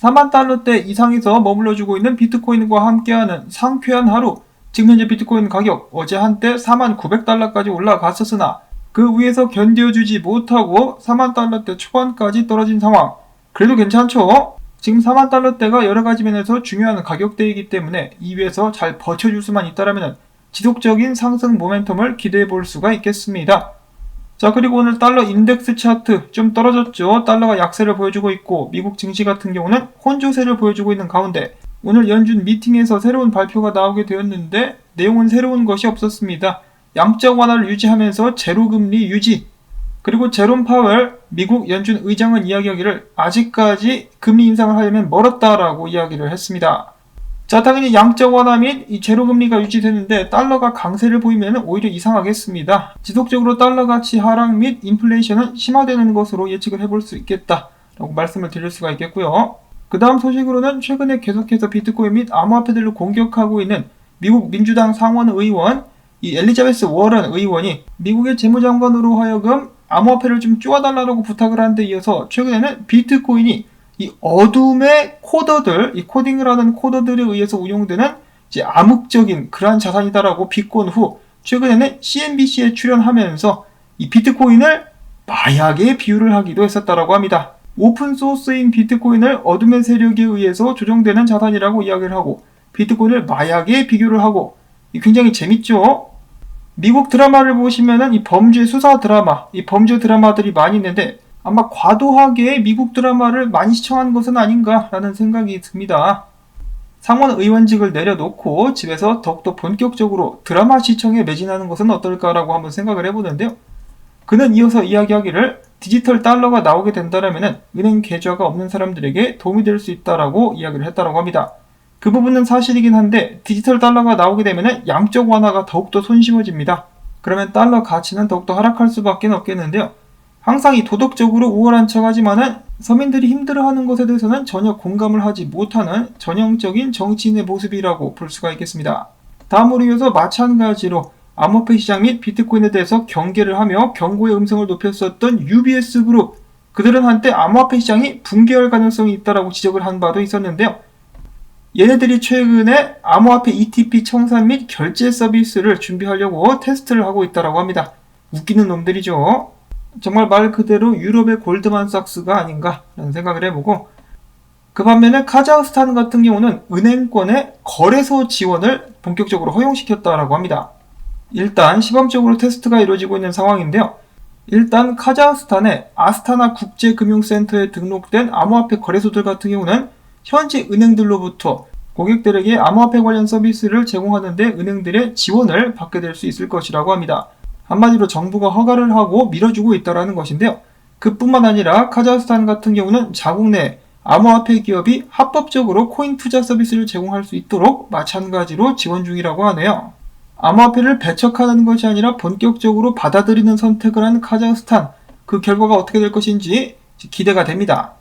4만 달러대 이상에서 머물러주고 있는 비트코인과 함께하는 상쾌한 하루. 지금 현재 비트코인 가격 어제 한때 4만 900달러까지 올라갔었으나 그 위에서 견뎌주지 못하고 4만 달러대 초반까지 떨어진 상황. 그래도 괜찮죠? 지금 4만 달러대가 여러가지 면에서 중요한 가격대이기 때문에 이 위에서 잘 버텨줄 수만 있다면 지속적인 상승 모멘텀을 기대해 볼 수가 있겠습니다. 자, 그리고 오늘 달러 인덱스 차트 좀 떨어졌죠. 달러가 약세를 보여주고 있고 미국 증시 같은 경우는 혼조세를 보여주고 있는 가운데 오늘 연준 미팅에서 새로운 발표가 나오게 되었는데 내용은 새로운 것이 없었습니다. 양적 완화를 유지하면서 제로금리 유지, 그리고 제롬 파웰 미국 연준 의장은 이야기하기를 아직까지 금리 인상을 하려면 멀었다라고 이야기를 했습니다. 자, 당연히 양적 완화 및 이 제로금리가 유지되는데 달러가 강세를 보이면 오히려 이상하겠습니다. 지속적으로 달러 가치 하락 및 인플레이션은 심화되는 것으로 예측을 해볼 수 있겠다라고 말씀을 드릴 수가 있겠고요. 그 다음 소식으로는 최근에 계속해서 비트코인 및 암호화폐들을 공격하고 있는 미국 민주당 상원 의원 이 엘리자베스 워런 의원이 미국의 재무장관으로 하여금 암호화폐를 좀 쪼아달라고 부탁을 한 데 이어서 최근에는 비트코인이 이 어둠의 코더들, 이 코딩을 하는 코더들에 의해서 운용되는 이제 암흑적인 그러한 자산이다라고 비꼰 후 최근에는 CNBC에 출연하면서 이 비트코인을 마약에 비유를 하기도 했었다라고 합니다. 오픈소스인 비트코인을 어둠의 세력에 의해서 조정되는 자산이라고 이야기를 하고 비트코인을 마약에 비교를 하고 굉장히 재밌죠? 미국 드라마를 보시면은 이 범죄 수사 드라마, 이 범죄 드라마들이 많이 있는데 아마 과도하게 미국 드라마를 많이 시청한 것은 아닌가라는 생각이 듭니다. 상원 의원직을 내려놓고 집에서 더욱더 본격적으로 드라마 시청에 매진하는 것은 어떨까라고 한번 생각을 해보는데요. 그는 이어서 이야기하기를 디지털 달러가 나오게 된다면 은행 계좌가 없는 사람들에게 도움이 될 수 있다라고 이야기를 했다라고 합니다. 그 부분은 사실이긴 한데 디지털 달러가 나오게 되면 양적 완화가 더욱더 손쉬워집니다. 그러면 달러 가치는 더욱더 하락할 수밖에 없겠는데요. 항상 이 도덕적으로 우월한 척하지만은 서민들이 힘들어하는 것에 대해서는 전혀 공감을 하지 못하는 전형적인 정치인의 모습이라고 볼 수가 있겠습니다. 다음으로 이어서 마찬가지로 암호화폐 시장 및 비트코인에 대해서 경계를 하며 경고의 음성을 높였었던 UBS 그룹, 그들은 한때 암호화폐 시장이 붕괴할 가능성이 있다라고 지적을 한 바도 있었는데요. 얘네들이 최근에 암호화폐 ETP 청산 및 결제 서비스를 준비하려고 테스트를 하고 있다라고 합니다. 웃기는 놈들이죠. 정말 말 그대로 유럽의 골드만삭스가 아닌가라는 생각을 해보고, 그 반면에 카자흐스탄 같은 경우는 은행권의 거래소 지원을 본격적으로 허용시켰다라고 합니다. 일단 시범적으로 테스트가 이루어지고 있는 상황인데요. 일단 카자흐스탄의 아스타나 국제금융센터에 등록된 암호화폐 거래소들 같은 경우는 현지 은행들로부터 고객들에게 암호화폐 관련 서비스를 제공하는데 은행들의 지원을 받게 될 수 있을 것이라고 합니다. 한마디로 정부가 허가를 하고 밀어주고 있다는 것인데요. 그뿐만 아니라 카자흐스탄 같은 경우는 자국 내 암호화폐 기업이 합법적으로 코인 투자 서비스를 제공할 수 있도록 마찬가지로 지원 중이라고 하네요. 암호화폐를 배척하는 것이 아니라 본격적으로 받아들이는 선택을 한 카자흐스탄, 그 결과가 어떻게 될 것인지 기대가 됩니다.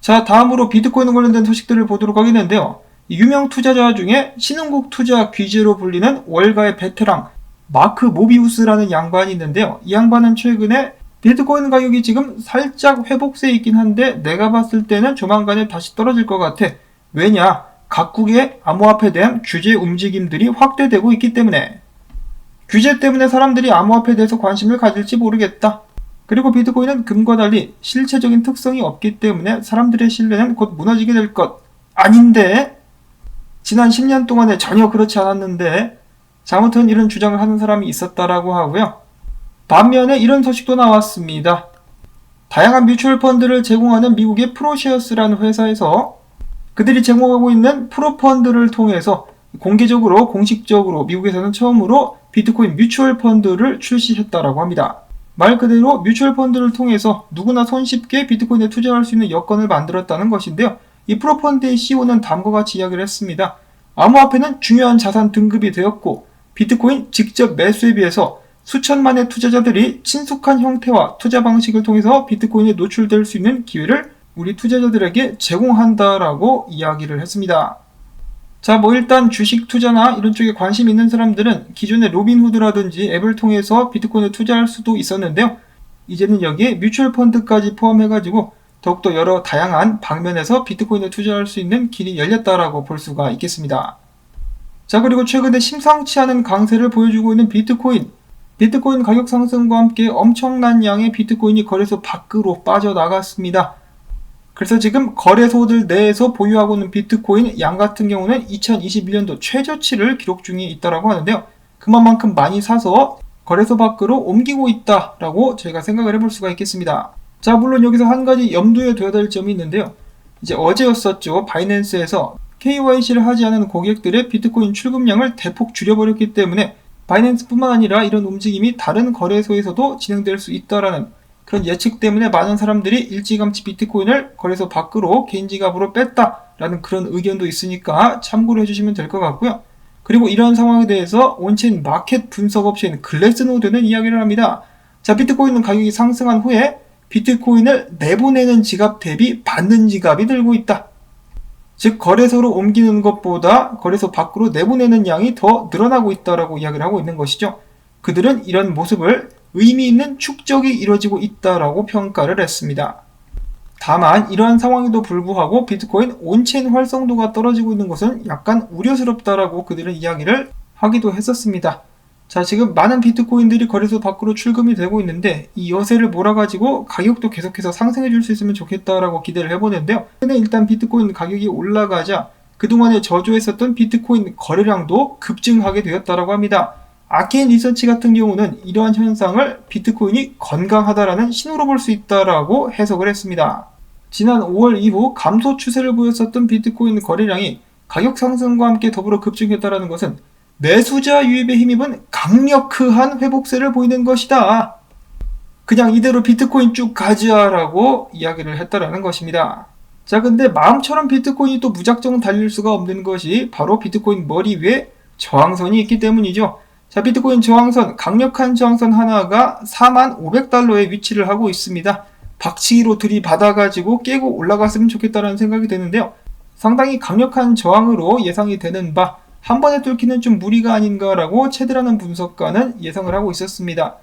자, 다음으로 비트코인 관련된 소식들을 보도록 하겠는데요. 유명 투자자 중에 신흥국 투자 귀재로 불리는 월가의 베테랑 마크 모비우스라는 양반이 있는데요. 이 양반은 최근에 비트코인 가격이 지금 살짝 회복세에 있긴 한데 내가 봤을 때는 조만간에 다시 떨어질 것 같아. 왜냐? 각국의 암호화폐에 대한 규제 움직임들이 확대되고 있기 때문에. 규제 때문에 사람들이 암호화폐에 대해서 관심을 가질지 모르겠다. 그리고 비트코인은 금과 달리 실체적인 특성이 없기 때문에 사람들의 신뢰는 곧 무너지게 될 것. 아닌데? 지난 10년 동안에 전혀 그렇지 않았는데 자, 아무튼 이런 주장을 하는 사람이 있었다라고 하고요. 반면에 이런 소식도 나왔습니다. 다양한 뮤추얼 펀드를 제공하는 미국의 프로시어스라는 회사에서 그들이 제공하고 있는 프로펀드를 통해서 공개적으로 공식적으로 미국에서는 처음으로 비트코인 뮤추얼 펀드를 출시했다라고 합니다. 말 그대로 뮤추얼 펀드를 통해서 누구나 손쉽게 비트코인에 투자할 수 있는 여건을 만들었다는 것인데요. 이 프로펀드의 CEO는 다음과 같이 이야기를 했습니다. 암호화폐는 중요한 자산 등급이 되었고 비트코인 직접 매수에 비해서 수천만의 투자자들이 친숙한 형태와 투자 방식을 통해서 비트코인에 노출될 수 있는 기회를 우리 투자자들에게 제공한다라고 이야기를 했습니다. 자, 일단 주식 투자나 이런 쪽에 관심 있는 사람들은 기존의 로빈후드라든지 앱을 통해서 비트코인에 투자할 수도 있었는데요. 이제는 여기에 뮤추얼 펀드까지 포함해가지고 더욱더 여러 다양한 방면에서 비트코인에 투자할 수 있는 길이 열렸다라고 볼 수가 있겠습니다. 자, 그리고 최근에 심상치 않은 강세를 보여주고 있는 비트코인 가격 상승과 함께 엄청난 양의 비트코인이 거래소 밖으로 빠져나갔습니다. 그래서 지금 거래소들 내에서 보유하고 있는 비트코인 양 같은 경우는 2021년도 최저치를 기록 중에 있다고 하는데요. 그만큼 많이 사서 거래소 밖으로 옮기고 있다라고 저희가 생각을 해볼 수가 있겠습니다. 자, 물론 여기서 한 가지 염두에 둬야 될 점이 있는데요. 이제 어제였었죠. 바이낸스에서 KYC를 하지 않은 고객들의 비트코인 출금량을 대폭 줄여버렸기 때문에 바이낸스뿐만 아니라 이런 움직임이 다른 거래소에서도 진행될 수 있다라는 그런 예측 때문에 많은 사람들이 일찌감치 비트코인을 거래소 밖으로 개인 지갑으로 뺐다라는 그런 의견도 있으니까 참고를 해주시면 될 것 같고요. 그리고 이러한 상황에 대해서 온체인 마켓 분석 업체인 글래스노드는 이야기를 합니다. 자, 비트코인 가격이 상승한 후에 비트코인을 내보내는 지갑 대비 받는 지갑이 늘고 있다. 즉 거래소로 옮기는 것보다 거래소 밖으로 내보내는 양이 더 늘어나고 있다라고 이야기를 하고 있는 것이죠. 그들은 이런 모습을 의미 있는 축적이 이루어지고 있다라고 평가를 했습니다. 다만 이러한 상황에도 불구하고 비트코인 온체인 활성도가 떨어지고 있는 것은 약간 우려스럽다라고 그들은 이야기를 하기도 했었습니다. 자, 지금 많은 비트코인들이 거래소 밖으로 출금이 되고 있는데 이 여세를 몰아가지고 가격도 계속해서 상승해 줄 수 있으면 좋겠다라고 기대를 해보는데요. 근데 일단 비트코인 가격이 올라가자 그동안에 저조했었던 비트코인 거래량도 급증하게 되었다라고 합니다. 아케인 리서치 같은 경우는 이러한 현상을 비트코인이 건강하다라는 신호로 볼 수 있다라고 해석을 했습니다. 지난 5월 이후 감소 추세를 보였었던 비트코인 거래량이 가격 상승과 함께 더불어 급증했다라는 것은 매수자 유입에 힘입은 강력한 회복세를 보이는 것이다. 그냥 이대로 비트코인 쭉 가자라고 이야기를 했다라는 것입니다. 자, 근데 마음처럼 비트코인이 또 무작정 달릴 수가 없는 것이 바로 비트코인 머리 위에 저항선이 있기 때문이죠. 자, 비트코인 저항선, 강력한 저항선 하나가 45,500달러에 위치를 하고 있습니다. 박치기로 들이받아가지고 깨고 올라갔으면 좋겠다는 생각이 드는데요. 상당히 강력한 저항으로 예상이 되는 바 한 번에 뚫기는 좀 무리가 아닌가라고 체드라는 분석가는 예상을 하고 있었습니다.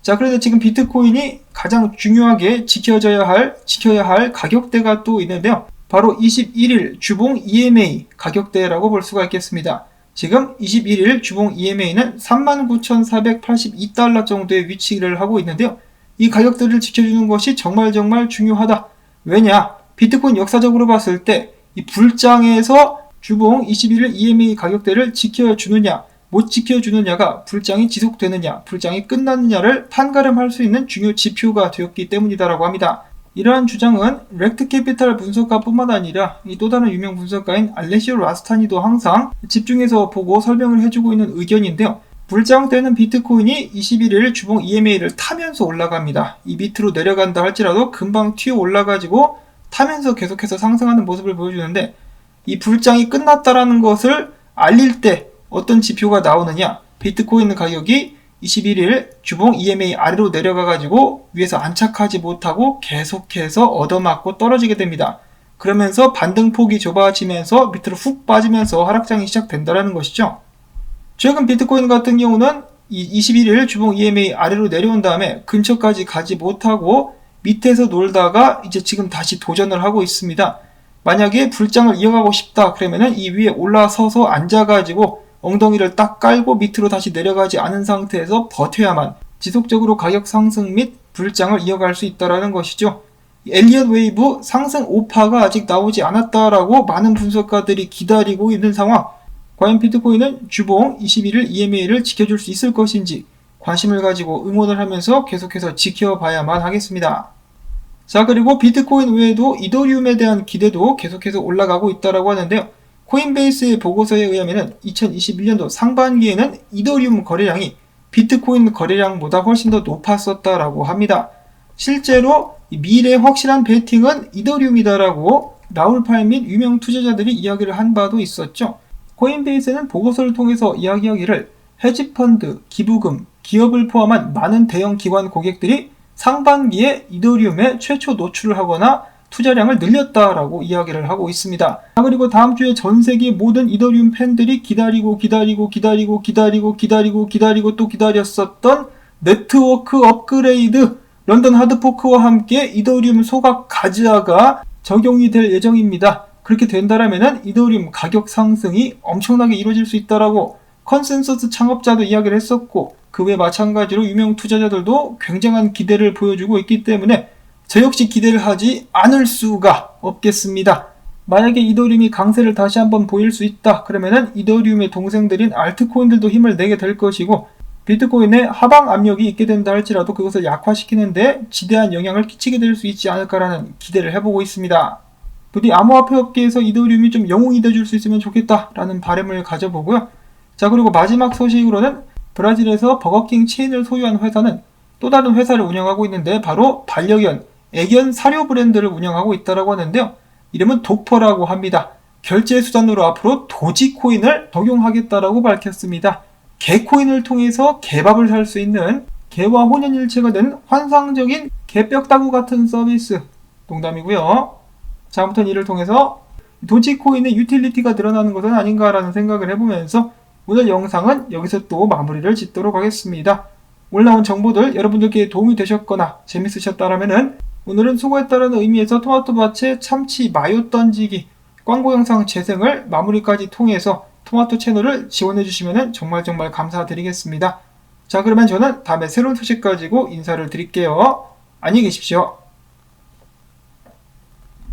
자, 그런데 지금 비트코인이 가장 중요하게 지켜야 할 가격대가 또 있는데요. 바로 21일 주봉 EMA 가격대라고 볼 수가 있겠습니다. 지금 21일 주봉 EMA는 39,482달러 정도의 위치를 하고 있는데요. 이 가격대를 지켜주는 것이 정말 중요하다. 왜냐? 비트코인 역사적으로 봤을 때 이 불장에서 주봉 21일 EMA 가격대를 지켜주느냐, 못 지켜주느냐가 불장이 지속되느냐, 불장이 끝났느냐를 판가름할 수 있는 중요 지표가 되었기 때문이다라고 합니다. 이러한 주장은 렉트캐피탈 분석가뿐만 아니라 또 다른 유명 분석가인 알레시오 라스타니도 항상 집중해서 보고 설명을 해주고 있는 의견인데요. 불장 때는 비트코인이 21일 주봉 EMA를 타면서 올라갑니다. 이 밑으로 내려간다 할지라도 금방 튀어 올라가지고 타면서 계속해서 상승하는 모습을 보여주는데 이 불장이 끝났다라는 것을 알릴 때 어떤 지표가 나오느냐, 비트코인 가격이 21일 주봉 EMA 아래로 내려가가지고 위에서 안착하지 못하고 계속해서 얻어맞고 떨어지게 됩니다. 그러면서 반등폭이 좁아지면서 밑으로 훅 빠지면서 하락장이 시작된다는 것이죠. 최근 비트코인 같은 경우는 21일 주봉 EMA 아래로 내려온 다음에 근처까지 가지 못하고 밑에서 놀다가 이제 지금 다시 도전을 하고 있습니다. 만약에 불장을 이어가고 싶다 그러면은 이 위에 올라서서 앉아가지고 엉덩이를 딱 깔고 밑으로 다시 내려가지 않은 상태에서 버텨야만 지속적으로 가격 상승 및 불장을 이어갈 수 있다는 것이죠. 엘리엇 웨이브 상승 오파가 아직 나오지 않았다라고 많은 분석가들이 기다리고 있는 상황. 과연 비트코인은 주봉 21일 EMA를 지켜줄 수 있을 것인지 관심을 가지고 응원을 하면서 계속해서 지켜봐야만 하겠습니다. 자, 그리고 비트코인 외에도 이더리움에 대한 기대도 계속해서 올라가고 있다고 하는데요. 코인베이스의 보고서에 의하면 2021년도 상반기에는 이더리움 거래량이 비트코인 거래량보다 훨씬 더 높았었다라고 합니다. 실제로 미래의 확실한 베팅은 이더리움이다라고 라울 팔 및 유명 투자자들이 이야기를 한 바도 있었죠. 코인베이스는 보고서를 통해서 이야기하기를 헤지펀드, 기부금, 기업을 포함한 많은 대형 기관 고객들이 상반기에 이더리움에 최초 노출을 하거나 투자량을 늘렸다라고 이야기를 하고 있습니다. 그리고 다음 주에 전 세계 모든 이더리움 팬들이 기다리고 또 기다렸었던 네트워크 업그레이드를 런던 하드포크와 함께 이더리움 소각 가즈아가 적용이 될 예정입니다. 그렇게 된다라면은 이더리움 가격 상승이 엄청나게 이루어질 수 있다라고 컨센서스 창업자도 이야기를 했었고, 그 외 마찬가지로 유명 투자자들도 굉장한 기대를 보여주고 있기 때문에 저 역시 기대를 하지 않을 수가 없겠습니다. 만약에 이더리움이 강세를 다시 한번 보일 수 있다 그러면은 이더리움의 동생들인 알트코인들도 힘을 내게 될 것이고, 비트코인에 하방 압력이 있게 된다 할지라도 그것을 약화시키는데 지대한 영향을 끼치게 될 수 있지 않을까라는 기대를 해보고 있습니다. 부디 암호화폐 업계에서 이더리움이 좀 영웅이 돼줄 수 있으면 좋겠다라는 바람을 가져보고요. 자, 그리고 마지막 소식으로는 브라질에서 버거킹 체인을 소유한 회사는 또 다른 회사를 운영하고 있는데, 바로 반려견, 애견 사료 브랜드를 운영하고 있다고 하는데요. 이름은 도퍼라고 합니다. 결제 수단으로 앞으로 도지코인을 적용하겠다라고 밝혔습니다. 개코인을 통해서 개밥을 살 수 있는, 개와 혼연일체가 된 환상적인 개뼈다구 같은 서비스. 농담이고요. 자, 아무튼 이를 통해서 도지코인의 유틸리티가 늘어나는 것은 아닌가라는 생각을 해보면서 오늘 영상은 여기서 또 마무리를 짓도록 하겠습니다. 올라온 정보들 여러분들께 도움이 되셨거나 재밌으셨다라면은 오늘은 수고했다는 의미에서 토마토밭에 참치 마요 던지기 광고 영상 재생을 마무리까지 통해서 토마토 채널을 지원해주시면 정말 감사드리겠습니다. 자, 그러면 저는 다음에 새로운 소식 가지고 인사를 드릴게요. 안녕히 계십시오.